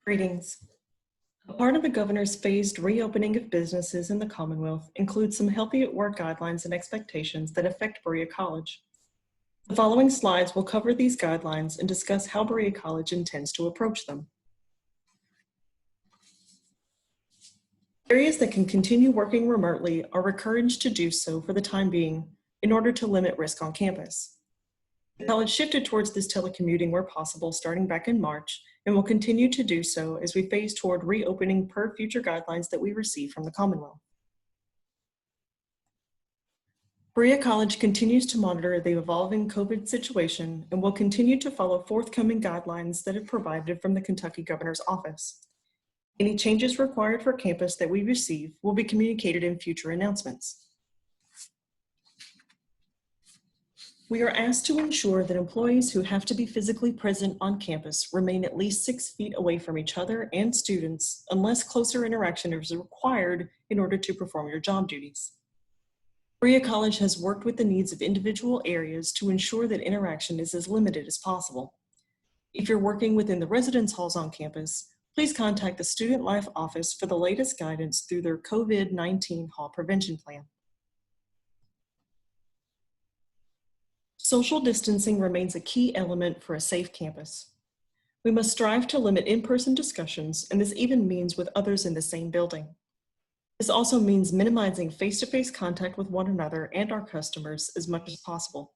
Greetings. A part of the governor's phased reopening of businesses in the Commonwealth includes some healthy at work guidelines and expectations that affect Berea College. The following slides will cover these guidelines and discuss how Berea College intends to approach them. Areas that can continue working remotely are encouraged to do so for the time being in order to limit risk on campus. The college shifted towards this telecommuting where possible starting back in March and will continue to do so as we phase toward reopening per future guidelines that we receive from the Commonwealth. Berea College continues to monitor the evolving COVID situation and will continue to follow forthcoming guidelines that are provided from the Kentucky Governor's Office. Any changes required for campus that we receive will be communicated in future announcements. We are asked to ensure that employees who have to be physically present on campus remain at least 6 feet away from each other and students unless closer interaction is required in order to perform your job duties. Berea College has worked with the needs of individual areas to ensure that interaction is as limited as possible. If you're working within the residence halls on campus, please contact the Student Life Office for the latest guidance through their COVID-19 hall prevention plan. Social distancing remains a key element for a safe campus. We must strive to limit in-person discussions, and this even means with others in the same building. This also means minimizing face-to-face contact with one another and our customers as much as possible.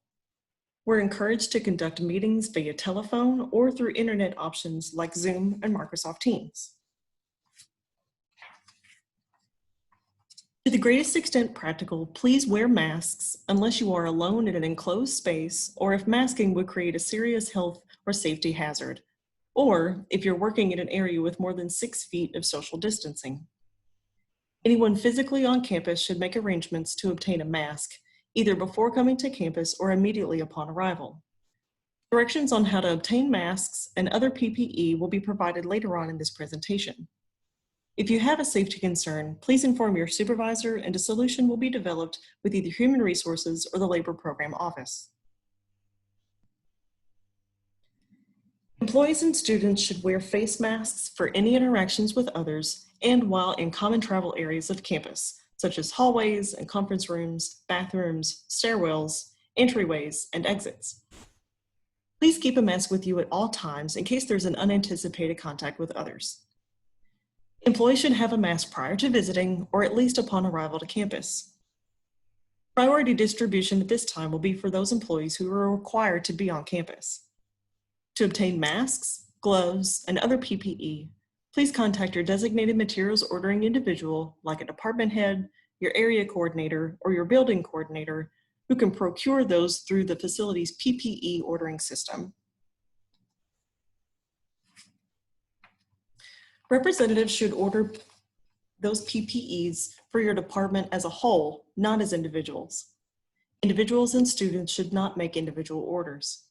We're encouraged to conduct meetings via telephone or through internet options like Zoom and Microsoft Teams. To the greatest extent practical, please wear masks unless you are alone in an enclosed space or if masking would create a serious health or safety hazard, or if you're working in an area with more than 6 feet of social distancing. Anyone physically on campus should make arrangements to obtain a mask, either before coming to campus or immediately upon arrival. Directions on how to obtain masks and other PPE will be provided later on in this presentation. If you have a safety concern, please inform your supervisor and a solution will be developed with either Human Resources or the Labor Program Office. Employees and students should wear face masks for any interactions with others and while in common travel areas of campus, such as hallways and conference rooms, bathrooms, stairwells, entryways, and exits. Please keep a mask with you at all times in case there's an unanticipated contact with others. Employees should have a mask prior to visiting or at least upon arrival to campus. Priority distribution at this time will be for those employees who are required to be on campus. To obtain masks, gloves, and other PPE, please contact your designated materials ordering individual like a department head, your area coordinator, or your building coordinator who can procure those through the facility's PPE ordering system. Representatives should order those PPEs for your department as a whole, not as individuals. Individuals and students should not make individual orders.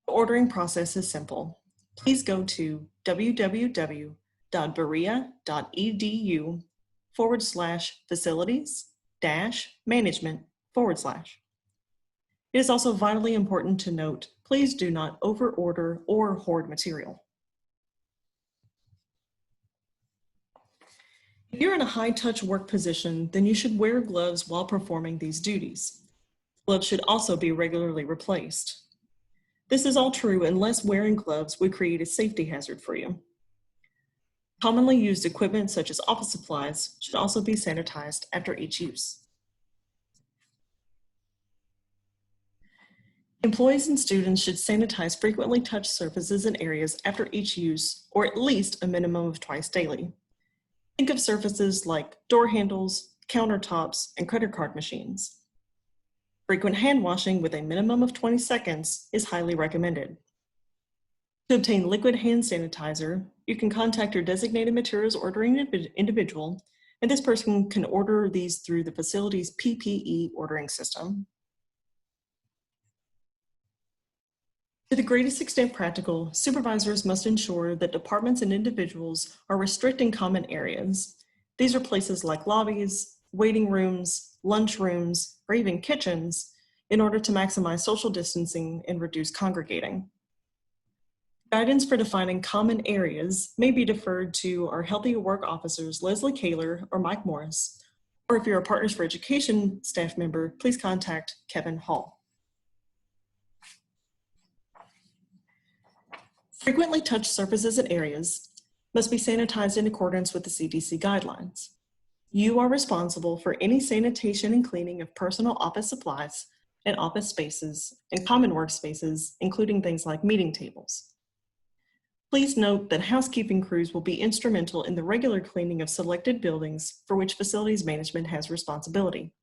The ordering process is simple. Please go to www.berea.edu/facilities-management/. It is also vitally important to note, please do not overorder or hoard material. If you're in a high-touch work position, then you should wear gloves while performing these duties. Gloves should also be regularly replaced. This is all true unless wearing gloves would create a safety hazard for you. Commonly used equipment such as office supplies should also be sanitized after each use. Employees and students should sanitize frequently touched surfaces and areas after each use, or at least a minimum of twice daily. Think of surfaces like door handles, countertops, and credit card machines. Frequent hand washing with a minimum of 20 seconds is highly recommended. To obtain liquid hand sanitizer, you can contact your designated materials ordering individual, and this person can order these through the facility's PPE ordering system. To the greatest extent practical, supervisors must ensure that departments and individuals are restricting common areas. These are places like lobbies, waiting rooms, lunch rooms, or even kitchens in order to maximize social distancing and reduce congregating. Guidance for defining common areas may be deferred to our Healthy at Work officers, Leslie Kaler or Mike Morris, or if you're a Partners for Education staff member, please contact Kevin Hall. Frequently touched surfaces and areas must be sanitized in accordance with the CDC guidelines. You are responsible for any sanitation and cleaning of personal office supplies and office spaces and common workspaces, including things like meeting tables. Please note that housekeeping crews will be instrumental in the regular cleaning of selected buildings for which facilities management has responsibility.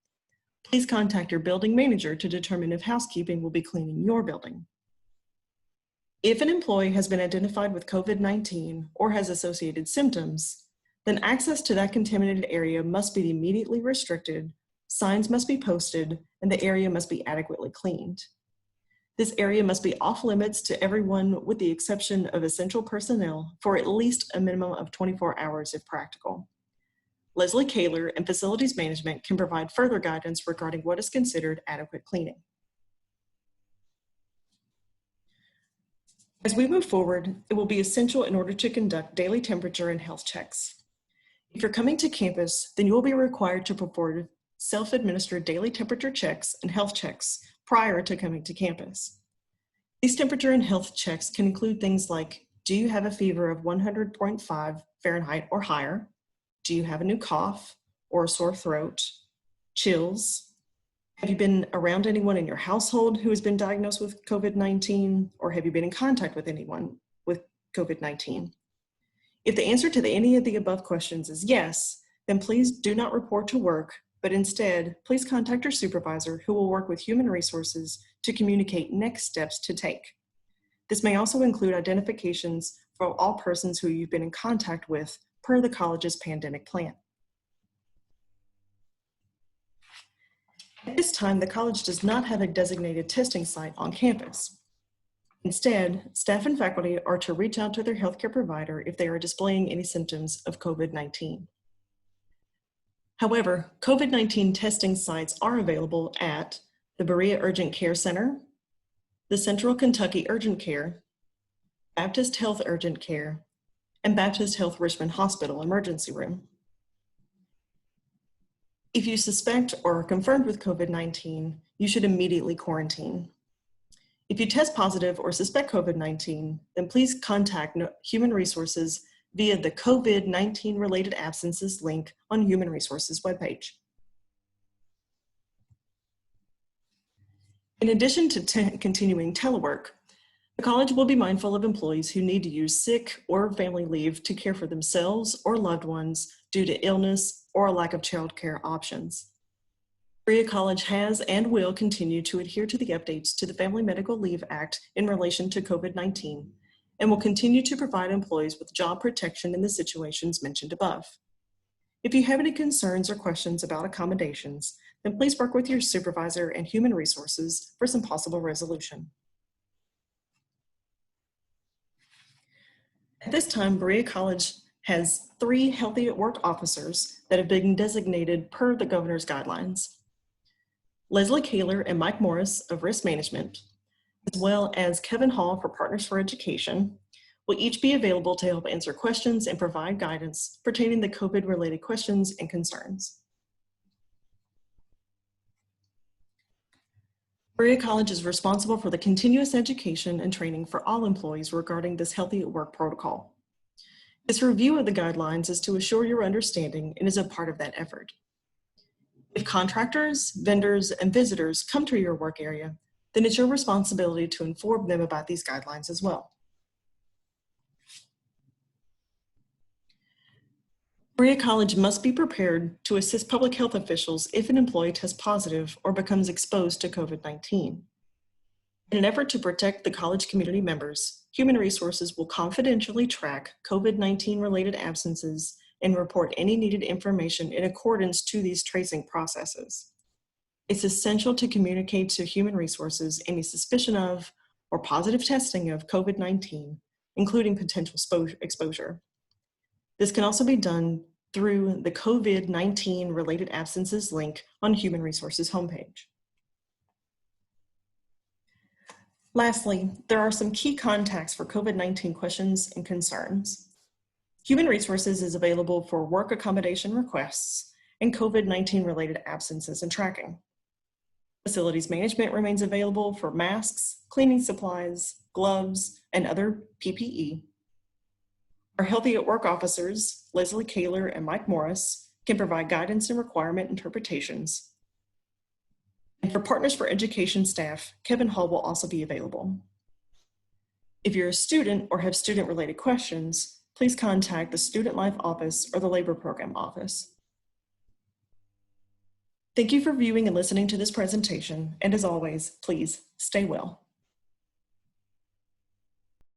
Please contact your building manager to determine if housekeeping will be cleaning your building. If an employee has been identified with COVID-19 or has associated symptoms, then access to that contaminated area must be immediately restricted, signs must be posted, and the area must be adequately cleaned. This area must be off limits to everyone with the exception of essential personnel for at least a minimum of 24 hours if practical. Leslie Kaler and Facilities Management can provide further guidance regarding what is considered adequate cleaning. As we move forward, it will be essential in order to conduct daily temperature and health checks. If you're coming to campus, then you will be required to perform self-administered daily temperature checks and health checks prior to coming to campus. These temperature and health checks can include things like, do you have a fever of 100.5 Fahrenheit or higher? Do you have a new cough or a sore throat? Chills? Have you been around anyone in your household who has been diagnosed with COVID-19, or have you been in contact with anyone with COVID-19? If the answer to any of the above questions is yes, then please do not report to work, but instead, please contact your supervisor who will work with human resources to communicate next steps to take. This may also include identifications for all persons who you've been in contact with per the college's pandemic plan. At this time, the college does not have a designated testing site on campus. Instead, staff and faculty are to reach out to their healthcare provider if they are displaying any symptoms of COVID-19. However, COVID-19 testing sites are available at the Berea Urgent Care Center, the Central Kentucky Urgent Care, Baptist Health Urgent Care, and Baptist Health Richmond Hospital Emergency Room. If you suspect or are confirmed with COVID-19, you should immediately quarantine. If you test positive or suspect COVID-19, then please contact Human Resources via the COVID-19 related absences link on Human Resources webpage. In addition to continuing telework, the college will be mindful of employees who need to use sick or family leave to care for themselves or loved ones due to illness or a lack of childcare options. Berea College has and will continue to adhere to the updates to the Family Medical Leave Act in relation to COVID-19 and will continue to provide employees with job protection in the situations mentioned above. If you have any concerns or questions about accommodations, then please work with your supervisor and Human Resources for some possible resolution. At this time, Berea College has 3 Healthy at Work officers that have been designated per the governor's guidelines. Leslie Kaler and Mike Morris of Risk Management, as well as Kevin Hall for Partners for Education, will each be available to help answer questions and provide guidance pertaining to COVID-related questions and concerns. Berea College is responsible for the continuous education and training for all employees regarding this Healthy at Work protocol. This review of the guidelines is to assure your understanding and is a part of that effort. If contractors, vendors, and visitors come to your work area, then it's your responsibility to inform them about these guidelines as well. Berea College must be prepared to assist public health officials if an employee tests positive or becomes exposed to COVID-19. In an effort to protect the college community members, Human Resources will confidentially track COVID-19 related absences and report any needed information in accordance to these tracing processes. It's essential to communicate to Human Resources any suspicion of or positive testing of COVID-19, including potential exposure. This can also be done through the COVID-19 related absences link on Human Resources homepage. Lastly, there are some key contacts for COVID-19 questions and concerns. Human Resources is available for work accommodation requests and COVID-19 related absences and tracking. Facilities Management remains available for masks, cleaning supplies, gloves, and other PPE. Our Healthy at Work officers, Leslie Kaler and Mike Morris, can provide guidance and requirement interpretations. And for Partners for Education staff, Kevin Hall will also be available. If you're a student or have student-related questions, please contact the Student Life Office or the Labor Program Office. Thank you for viewing and listening to this presentation, and as always, please stay well.